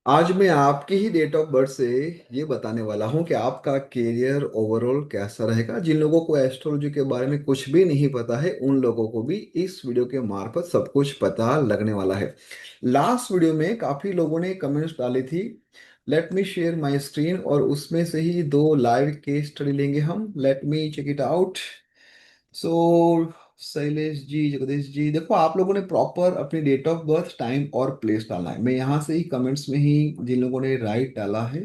आज मैं आपकी ही डेट ऑफ बर्थ से ये बताने वाला हूँ कि आपका करियर ओवरऑल कैसा रहेगा। जिन लोगों को एस्ट्रोलॉजी के बारे में कुछ भी नहीं पता है उन लोगों को भी इस वीडियो के मार्फत सब कुछ पता लगने वाला है। लास्ट वीडियो में काफी लोगों ने कमेंट्स डाली थी। Let me share my screen और उसमें से ही दो लाइव केस स्टडी लेंगे हम। Let me check it out. So Shailesh ji, Jagdish ji, देखो आप लोगों ने प्रॉपर अपनी डेट ऑफ बर्थ, टाइम और प्लेस डालना है। मैं यहाँ से ही कमेंट्स में ही जिन लोगों ने राइट डाला है,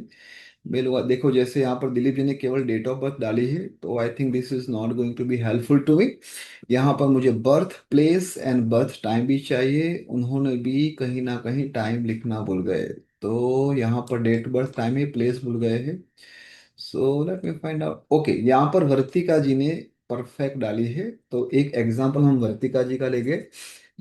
मैं लोग देखो जैसे यहाँ पर दिलीप जी ने केवल डेट ऑफ बर्थ डाली है, तो I think this is not going to be helpful to me. यहाँ पर मुझे birth place and birth time भी चाहिए। उन्होंने भी कहीं ना कहीं टाइम लिखना भूल गए, तो यहाँ पर डेट बर्थ टाइम है, प्लेस भूल गए हैं। So let me find out. Okay, यहाँ पर वर्तिका जी ने परफेक्ट डाली है, तो एक एग्जांपल हम वर्तिका जी का लेंगे।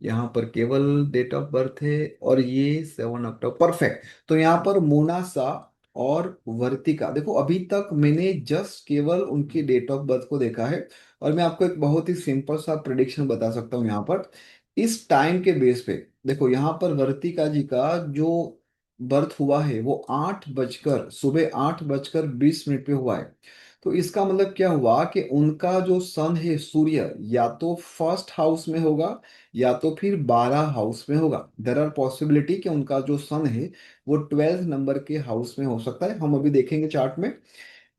यहाँ पर केवल डेट ऑफ बर्थ है और ये 7 अक्टूबर, परफेक्ट। तो यहाँ पर मोनासा और वर्तिका, देखो अभी तक मैंने जस्ट केवल उनकी डेट ऑफ बर्थ को देखा है। और मैं आपको एक बहुत ही सिंपल सा प्रिडिक्शन बता सकता हूँ यहाँ पर इस टाइम के बेस पे। देखो यहाँ पर वर्तिका जी का जो बर्थ हुआ है वो 8 बजकर सुबह 8 बजकर 20 मिनट पे हुआ है। तो इसका मतलब क्या हुआ कि उनका जो सन है सूर्य या तो फर्स्ट हाउस में होगा या तो फिर 12 हाउस में होगा। देर आर पॉसिबिलिटी कि उनका जो सन है वो 12 नंबर के हाउस में हो सकता है। हम अभी देखेंगे चार्ट में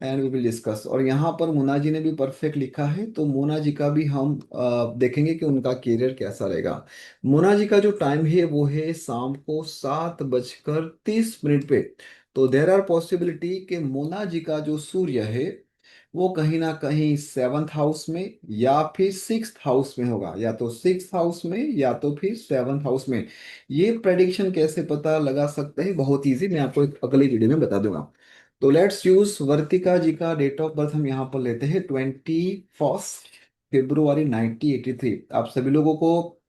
एंड वी विल डिस्कस। और यहाँ पर मोना जी ने भी परफेक्ट लिखा है, तो मोना जी का भी हम देखेंगे कि उनका करियर कैसा रहेगा। मोना जी का जो टाइम है वो है शाम को 7 बजकर 30 मिनट पे। तो देर आर पॉसिबिलिटी कि मोना जी का जो सूर्य है वो कहीं ना कहीं 7th हाउस में या फिर 6th हाउस में होगा, या तो 6th हाउस में या तो फिर 7th हाउस में। ये प्रेडिक्शन कैसे पता लगा सकते हैं? बहुत इजी, मैं आपको एक अगली वीडियो में बता दूंगा। तो लेट्स यूज वर्तिका जी का डेट ऑफ बर्थ हम यहाँ पर लेते हैं 21 फरवरी 1983। आप सभी लोगों को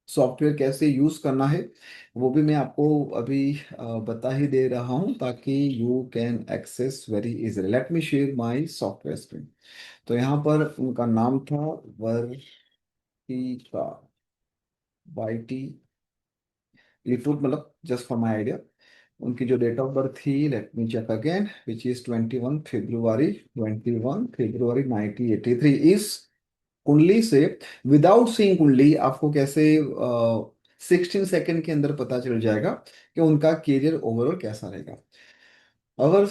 सॉफ्टवेयर कैसे यूज करना है वो भी मैं आपको अभी बता ही दे रहा हूँ, ताकि you can access very easily. Let me share my software screen. तो यहाँ पर उनका नाम था वर्तिका, YT, लिटरूट, मतलब जस्ट फॉर माई आइडिया। उनकी जो डेट ऑफ बर्थ थी, let me check again, which is 21 फरवरी 1983। इस कुंडली से, विदाउट सीइंग कुंडली, आपको कैसे 16 सेकेंड के अंदर पता चल जाएगा कि उनका करियर ओवरऑल कैसा रहेगा। अगर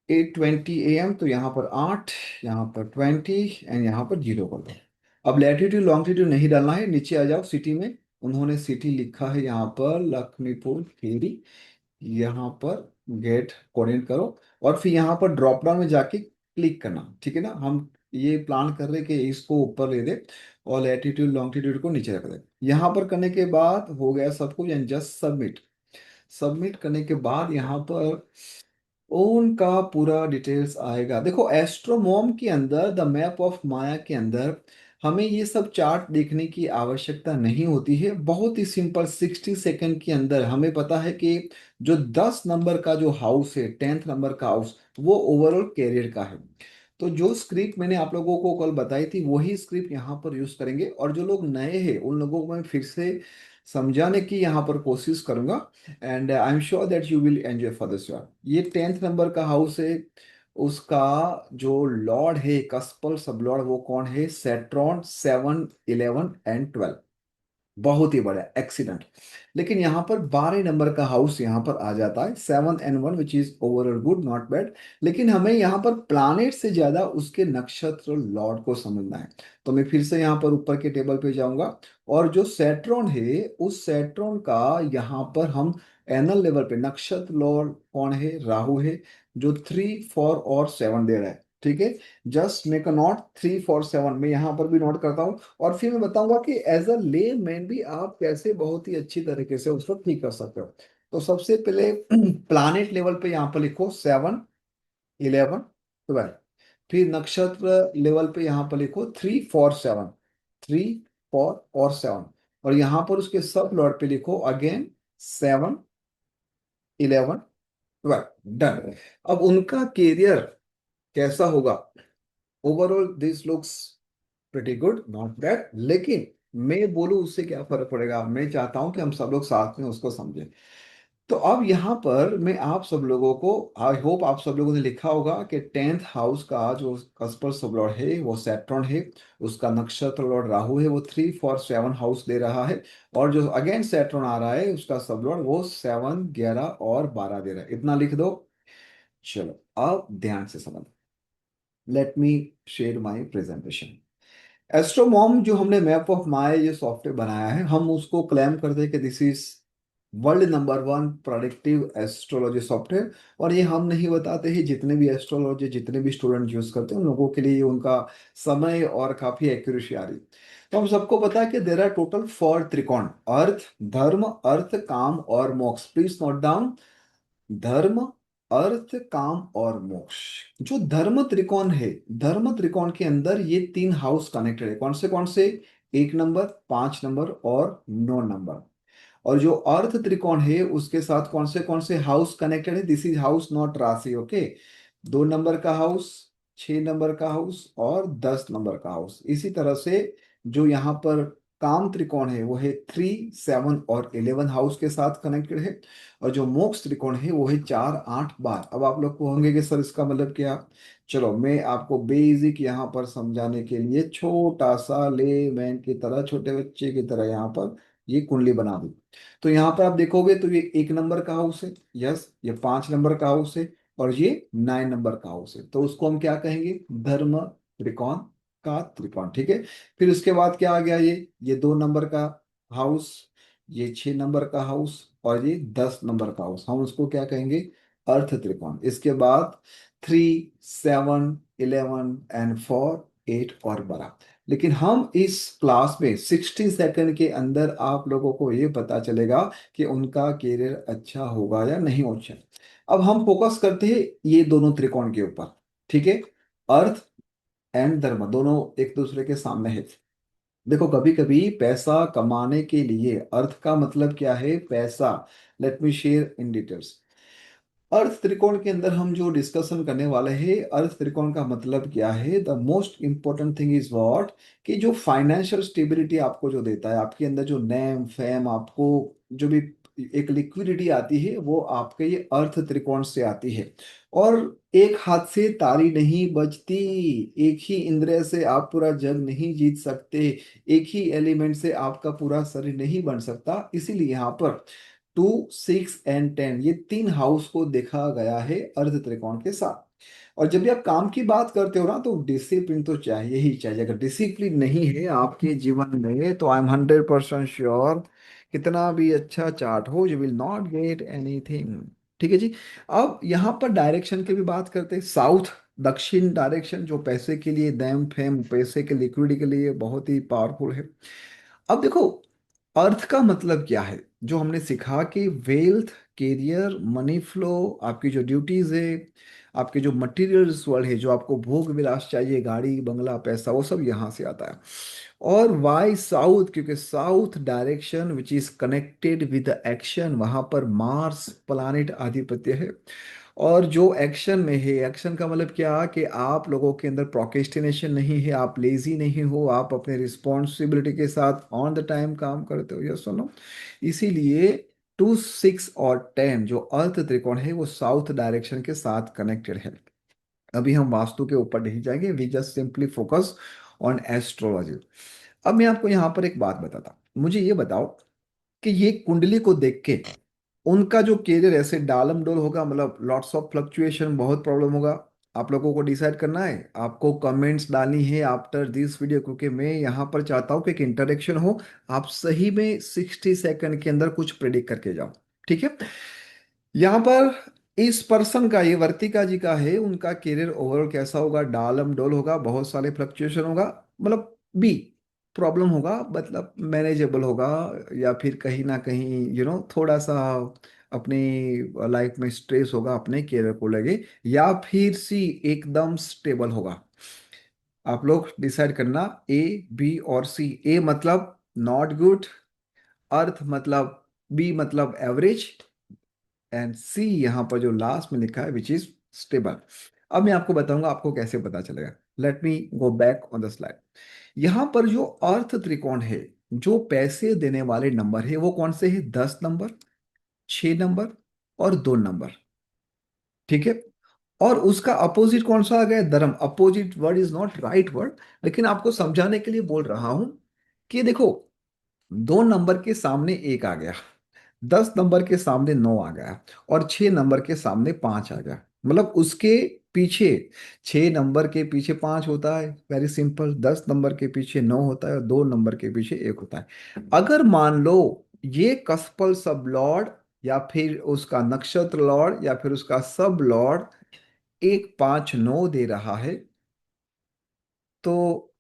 8:20 AM, तो यहाँ पर 8, यहाँ पर 20 एंड यहाँ पर 0 कर दो। अब लैटिट्यूड लॉन्गिट्यूड नहीं डालना है, नीचे आ जाओ सिटी में। उन्होंने सिटी लिखा है यहाँ पर लक्ष्मीपुर खीरी। यहाँ पर गेट कोऑर्डिनेट करो और फिर यहाँ पर ड्रॉप डाउन में जाके क्लिक करना, ठीक है ना। हम ये प्लान कर रहे कि इसको ऊपर ले दे और लैटिट्यूड लॉन्गिट्यूड को नीचे रख दे। यहाँ पर करने के बाद हो गया सब कुछ एंड जस्ट सबमिट। सबमिट करने के बाद यहाँ पर उनका पूरा डिटेल्स आएगा। देखो एस्ट्रोमोम के अंदर, द मैप ऑफ माया के अंदर, हमें ये सब चार्ट देखने की आवश्यकता नहीं होती है। बहुत ही सिंपल 60 सेकेंड के अंदर हमें पता है कि जो 10 नंबर का जो हाउस है, 10th नंबर का हाउस, वो ओवरऑल कैरियर का है। तो जो स्क्रिप्ट मैंने आप लोगों को कल बताई थी वही स्क्रिप्ट यहाँ पर यूज करेंगे। और जो लोग नए हैं उन लोगों को मैं फिर से समझाने की यहाँ पर कोशिश करूंगा and I am sure that you will enjoy for this one. ये 10th नंबर का हाउस है। उसका जो लॉर्ड है, कस्पल सब लॉर्ड, वो कौन है? सेट्रॉन, 7, 11 एंड 12। बहुत ही बड़ा एक्सीडेंट। लेकिन यहाँ पर 12 नंबर का हाउस यहाँ पर आ जाता है, 7 and 1, which is overall good, not bad. लेकिन हमें यहाँ पर प्लानेट से ज्यादा उसके नक्षत्र लॉर्ड को समझना है। तो मैं फिर से यहाँ पर ऊपर के टेबल पे जाऊंगा और जो सेट्रॉन है उस सेट्रॉन का यहाँ पर हम एनल लेवल पे नक्षत्र लॉर्ड कौन है? राहु है, जो 3, 4 और 7 दे रहा है, ठीक है। जस्ट मेक अ नोट, 3, 4, 7 मैं यहाँ पर भी नोट करता हूँ। और फिर मैं बताऊंगा कि एज अ ले मैन भी आप कैसे बहुत ही अच्छी तरीके से उसको ठीक कर सकते हो। तो सबसे पहले प्लानेट लेवल पे यहाँ पर लिखो 7, 11, 12। फिर नक्षत्र लेवल पे यहाँ पर लिखो 3, 4, 7, 3, 4 और 7। और यहाँ पर उसके सब लॉर्ड पे लिखो अगेन 7, 11, 12। डन। अब उनका कैरियर कैसा होगा? Overall this looks pretty good, not bad. लेकिन मैं बोलूं उससे क्या फर्क पड़ेगा? मैं चाहता हूं कि हम सब लोग साथ में उसको समझें। तो अब यहाँ पर मैं आप सब लोगों को, आई होप आप सब लोगों ने लिखा होगा कि 10th हाउस का जो कसपर सब लॉर्ड है वो सैटर्न है, उसका नक्षत्र लॉर्ड राहु है, वो 3 4 7 हाउस दे रहा है। और जो अगेन सैटर्न आ रहा है उसका सब लॉर्ड वो 7 11 और 12 दे रहा है। इतना लिख दो। चलो अब ध्यान से समझ, let me share my presentation. एस्ट्रोमॉम जो हमने मैप ऑफ माय ये सॉफ्टवेयर बनाया है, हम उसको क्लेम करते हैं कि this is world number 1 productive astrology software. और ये हम नहीं बताते हैं, जितने भी एस्ट्रोलॉजी जितने भी स्टूडेंट यूज करते हैं उन लोगों के लिए ये उनका समय और काफी एक्यूरेसी आ रही। तो हम सबको पता है कि देर आर टोटल 4 त्रिकोण: अर्थ, धर्म, अर्थ, काम और मोक्ष। प्लीज नोट डाउन: धर्म, अर्थ, काम और मोक्ष। जो धर्म त्रिकोण है, धर्म त्रिकोण के अंदर ये 3 हाउस कनेक्टेड है। कौन से? 1 नंबर, 5 नंबर और 9 नंबर। और जो अर्थ त्रिकोण है उसके साथ कौन से हाउस कनेक्टेड है? दिस इज हाउस नॉट राशि, ओके। 2 नंबर का हाउस, 6 नंबर का हाउस और 10 नंबर का हाउस। इसी तरह से जो यहाँ पर काम त्रिकोण है वो है 3 7 और 11 हाउस के साथ कनेक्टेड है। और जो मोक्ष त्रिकोण है वो है 4 8 12। अब आप लोग को होंगे कि सर इसका मतलब क्या? चलो मैं आपको बेसिक यहाँ पर समझाने के लिए छोटा सा लेमैन की तरह, छोटे बच्चे की तरह यहाँ पर ये कुंडली बना दूं। तो यहाँ पर आप देखोगे तो ये 1 नंबर का हाउस है, यस। ये 5 नंबर का हाउस है और ये 9 नंबर का हाउस है। तो उसको हम क्या कहेंगे? धर्म त्रिकोण का त्रिकोण, ठीक है। फिर उसके बाद क्या आ गया? ये 2 नंबर का हाउस, ये 6 नंबर का हाउस और ये 10 नंबर का हाउस, हम उसको क्या कहेंगे? अर्थ त्रिकोण। इसके बाद 3 7 11 एंड 4 8 और 12। लेकिन हम इस क्लास में 60 सेकंड के अंदर आप लोगों को ये पता चलेगा कि उनका करियर अच्छा होगा या नहीं अच्छा। अब हम फोकस करते हैं ये दोनों त्रिकोण के ऊपर, ठीक है। अर्थ एंड धर्म दोनों एक दूसरे के सामने है। देखो कभी कभी पैसा कमाने के लिए, अर्थ का मतलब क्या है? पैसा। Let me share in details. अर्थ त्रिकोण के अंदर हम जो डिस्कशन करने वाले हैं, अर्थ त्रिकोण का मतलब क्या है? The most important thing is what, कि जो फाइनेंशियल स्टेबिलिटी आपको जो देता है, आपके अंदर जो नेम फेम, आपको जो भी एक लिक्विडिटी आती है वो आपके ये अर्थ त्रिकोण से आती है। और एक हाथ से ताली नहीं बजती, एक ही इंद्रिय से आप पूरा जग नहीं जीत सकते, एक ही एलिमेंट से आपका पूरा शरीर नहीं बन सकता। इसीलिए यहाँ पर 2 6 एंड 10 ये 3 हाउस को देखा गया है अर्ध त्रिकोण के साथ। और जब भी आप काम की बात करते हो ना तो डिसिप्लिन तो चाहिए ही चाहिए। अगर डिसिप्लिन नहीं है आपके जीवन में तो आई एम 100% श्योर कितना भी अच्छा चार्ट हो, you will not get anything. ठीक है जी। अब यहाँ पर डायरेक्शन की भी बात करते हैं। साउथ, दक्षिण डायरेक्शन जो पैसे के लिए, दैम फेम, पैसे के लिक्विडिटी के लिए बहुत ही पावरफुल है। अब देखो अर्थ का मतलब क्या है? जो हमने सीखा कि वेल्थ, कैरियर, मनी फ्लो, आपकी जो ड्यूटीज है, आपके जो मटेरियल्स वर्ल्ड है, जो आपको भोग विलास चाहिए, गाड़ी बंगला पैसा, वो सब यहाँ से आता है। और वाई साउथ? क्योंकि south direction which is connected with action, वहां पर मार्स प्लानिट आधिपत्य है। और जो एक्शन में है, एक्शन का मतलब क्या? कि आप लोगों के अंदर प्रोक्रेस्टिनेशन नहीं है, आप लेजी नहीं हो, आप अपने रिस्पॉन्सिबिलिटी के साथ ऑन द टाइम काम करते हो, यस सुनो। इसीलिए 2 6 और 10 जो अर्थ त्रिकोण है वो साउथ डायरेक्शन के साथ कनेक्टेड है। अभी हम वास्तु के ऊपर नहीं जाएंगे, we just simply focus on astrology. अब मैं आपको यहाँ पर एक बात बताता हूँ। मुझे ये बताओ कि ये कुंडली को देख के उनका जो कैरियर ऐसे डालम डोल होगा, मतलब लॉट्स ऑफ फ्लक्चुएशन, बहुत प्रॉब्लम होगा। आप लोगों को डिसाइड करना है, आपको कमेंट्स डालनी है आफ्टर दिस वीडियो, क्योंकि मैं यहाँ पर चाहता हूँ कि एक इंटरेक्शन हो। आप सही में 60 सेकंड के अंदर कुछ प्रेडिक्ट करके जाओ, ठीक है। यहाँ पर इस पर्सन का, ये वर्तिका जी का है, उनका करियर ओवरऑल कैसा होगा? डालम डोल होगा, बहुत सारे फ्लक्चुएशन होगा, मतलब बी प्रॉब्लम होगा, मतलब मैनेजेबल होगा। या फिर कहीं ना कहीं थोड़ा सा अपनी लाइफ में स्ट्रेस होगा, अपने करियर को लगे। या फिर सी एकदम स्टेबल होगा। आप लोग डिसाइड करना, ए, बी और सी। ए मतलब नॉट गुड, अर्थ मतलब, बी मतलब एवरेज, एंड सी यहाँ पर जो लास्ट में लिखा है विच इज स्टेबल। अब मैं आपको बताऊंगा आपको कैसे पता चलेगा। Let me go back on the slide. यहाँ पर जो अर्थ त्रिकोण है, जो पैसे देने वाले नंबर है वो कौन से है? 10 नंबर, 6 नंबर और 2 नंबर। ठीक है। और उसका अपोजिट कौन सा आ गया? धर्म। Opposite word is not right word, लेकिन आपको समझाने के लिए बोल रहा हूं कि देखो, 2 नंबर के सामने एक आ गया, 10 नंबर के सामने 9 आ गया, और 6 नंबर के सामने 5 आ गया। मतलब उसके पीछे, 6 नंबर के पीछे 5 होता है, वेरी सिंपल। 10 नंबर के पीछे 9 होता है, और 2 नंबर के पीछे 1 होता है। अगर मान लो ये कस्पल सब लॉर्ड, या फिर उसका नक्षत्र लॉर्ड, या फिर उसका सब लॉर्ड एक 5 9 दे रहा है, तो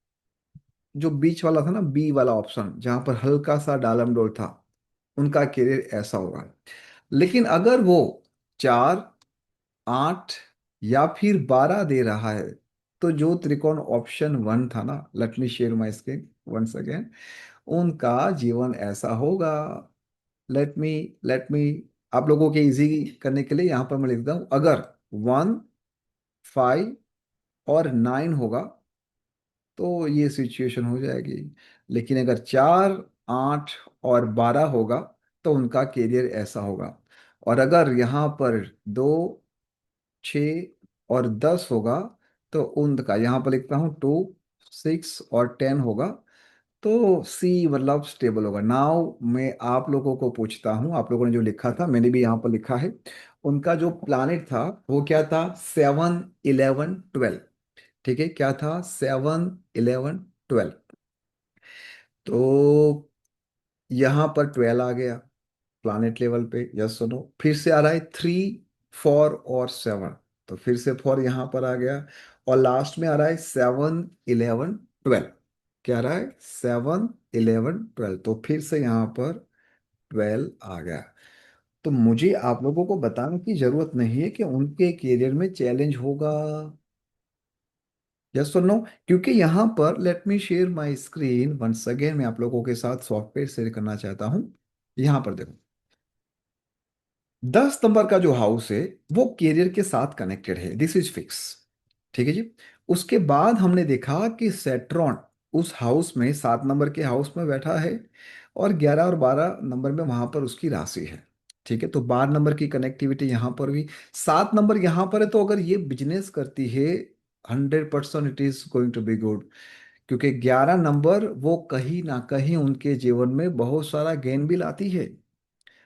जो बीच वाला था ना, बी वाला ऑप्शन, जहां पर हल्का सा डालमडोल था, उनका करियर ऐसा होगा। लेकिन अगर वो 4 8 या फिर 12 दे रहा है, तो जो त्रिकोण ऑप्शन 1 था ना, let me share my screen once again, उनका जीवन ऐसा होगा। लेट मी आप लोगों के इजी करने के लिए यहां पर मैं लिखता हूं, अगर 1 5 और 9 होगा तो ये सिचुएशन हो जाएगी। लेकिन अगर 4 8 और 12 होगा तो उनका कैरियर ऐसा होगा। और अगर यहाँ पर 2 6 और 10 होगा, तो उनका यहाँ पर लिखता हूँ 2 6 और 10 होगा, तो सी मतलब स्टेबल होगा। नाउ मैं आप लोगों को पूछता हूँ, आप लोगों ने जो लिखा था मैंने भी यहाँ पर लिखा है, उनका जो प्लैनेट था वो क्या था? 7 11 12। ठीक है, क्या था? 7 11 12। तो यहाँ पर 12 आ गया प्लानिट लेवल पे, यस सुनो। फिर से आ रहा है 3 4 और 7, तो फिर से 4 यहाँ पर आ गया। और लास्ट में आ रहा है 7 11 12। क्या आ रहा है? 7 11 12, तो फिर से यहाँ पर 12 आ गया। तो मुझे आप लोगों को बताने की जरूरत नहीं है कि उनके करियर में चैलेंज होगा, यस और नो। क्योंकि यहाँ पर let me share my screen once again, मैं आप लोगों के साथ सॉफ्टवेयर शेयर करना चाहता हूँ। यहाँ पर देखो, 10 नंबर का जो हाउस है वो कैरियर के साथ कनेक्टेड है, दिस इज फिक्स। ठीक है जी। उसके बाद हमने देखा कि सेट्रॉन उस हाउस में, 7 नंबर के हाउस में बैठा है, और 11 और 12 नंबर में वहां पर उसकी राशि है। ठीक है, तो 12 नंबर की कनेक्टिविटी यहाँ पर भी, 7 नंबर यहाँ पर है, तो अगर ये बिजनेस करती है, 100% it is going to be good. क्योंकि 11 नंबर वो कहीं ना कहीं उनके जीवन में बहुत सारा गेन भी लाती है।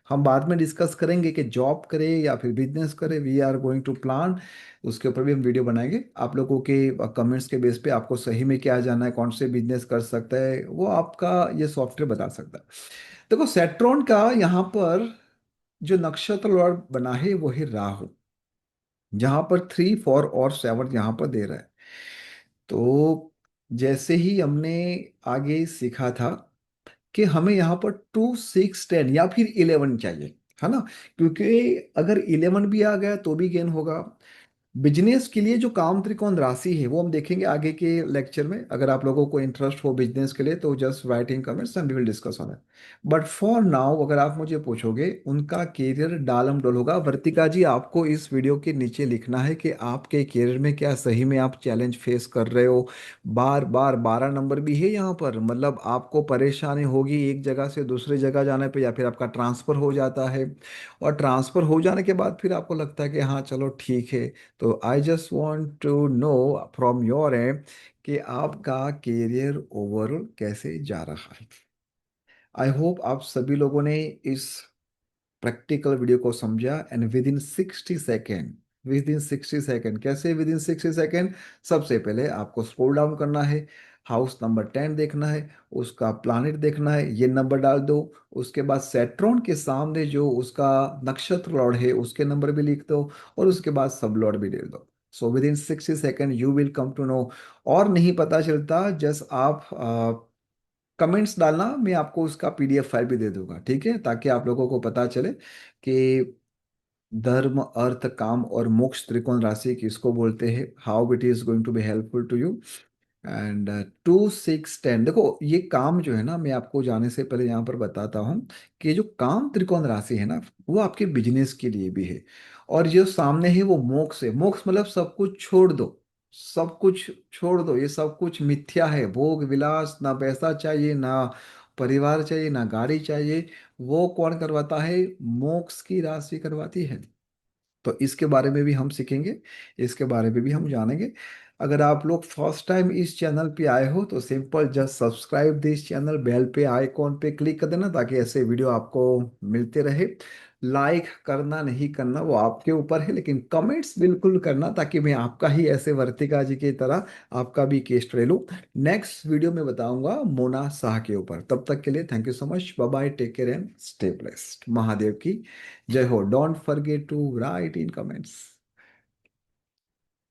हम बाद में डिस्कस करेंगे कि जॉब करे या फिर बिजनेस करे, we are going to plan, उसके ऊपर भी हम वीडियो बनाएंगे। आप लोगों के कमेंट्स के बेस पे आपको सही में क्या जाना है, कौन से बिजनेस कर सकता है, वो आपका ये सॉफ्टवेयर बता सकता है। देखो, सेट्रॉन का यहाँ पर जो नक्षत्र लॉर्ड बना है वो है राहु, जहां पर 3 4 और 7 यहाँ पर दे रहा है। तो जैसे ही हमने आगे सीखा था कि हमें यहाँ पर 2 6 10 या फिर 11 चाहिए, है ना? क्योंकि अगर 11 भी आ गया तो भी गेन होगा। बिजनेस के लिए जो काम त्रिकोण राशि है वो हम देखेंगे आगे के लेक्चर में। अगर आप लोगों को इंटरेस्ट हो बिजनेस के लिए तो just write in comments and we will discuss on it. But for now अगर आप मुझे पूछोगे, उनका करियर डालम डोल होगा। वर्तिका जी, आपको इस वीडियो के नीचे लिखना है कि आपके करियर में क्या सही में आप चैलेंज फेस कर रहे हो। बार बार 12 नंबर भी है यहाँ पर, मतलब आपको परेशानी होगी एक जगह से दूसरी जगह जाने पे, या फिर आपका ट्रांसफर हो जाता है, और ट्रांसफर हो जाने के बाद फिर आपको लगता है कि हाँ चलो ठीक है। तो I just want to know from your end कि आपका करियर ओवरऑल कैसे जा रहा है। आई होप आप सभी लोगों ने इस प्रैक्टिकल वीडियो को समझा, एंड विद इन 60 सेकेंड कैसे? विद इन 60 सेकेंड, सबसे पहले आपको स्क्रॉल डाउन करना है, हाउस नंबर 10 देखना है, उसका प्लानिट देखना है, ये नंबर डाल दो। उसके बाद सेट्रॉन के सामने जो उसका नक्षत्र लॉर्ड है उसके नंबर भी लिख दो, और उसके बाद सब लॉर्ड भी दे दो। So within 60 second you will come to know. और नहीं पता चलता, जस्ट आप कमेंट्स डालना, मैं आपको उसका पीडीएफ फाइल भी दे दूंगा, ठीक है? ताकि आप लोगों को पता चले कि धर्म अर्थ काम और मोक्ष त्रिकोण राशि किसको बोलते हैं, how it is going to be helpful to you. And 2 6 10, देखो ये काम जो है ना, मैं आपको जाने से पहले यहाँ पर बताता हूँ कि जो काम त्रिकोण राशि है ना, वो आपके बिजनेस के लिए भी है। और जो सामने है वो मोक्ष है। मोक्ष मतलब सब कुछ छोड़ दो, सब कुछ छोड़ दो, ये सब कुछ मिथ्या है। भोग विलास, ना पैसा चाहिए, ना परिवार चाहिए, ना गाड़ी चाहिए, वो कौन करवाता है? मोक्ष की राशि करवाती है। तो इसके बारे में भी हम सीखेंगे, इसके बारे में भी हम जानेंगे। अगर आप लोग फर्स्ट टाइम इस चैनल पे आए हो तो simple just subscribe this channel, bell पे आइकॉन पे क्लिक कर देना ताकि ऐसे वीडियो आपको मिलते रहे। लाइक करना नहीं करना वो आपके ऊपर है, लेकिन कमेंट्स बिल्कुल करना ताकि मैं आपका ही ऐसे वर्तिका जी की तरह आपका भी केस ले लूँ। नेक्स्ट वीडियो में बताऊंगा मोना शाह के ऊपर। तब तक के लिए thank you so much, bye bye, take care and stay blessed. Mahadev की जय हो। Don't forget to write in comments.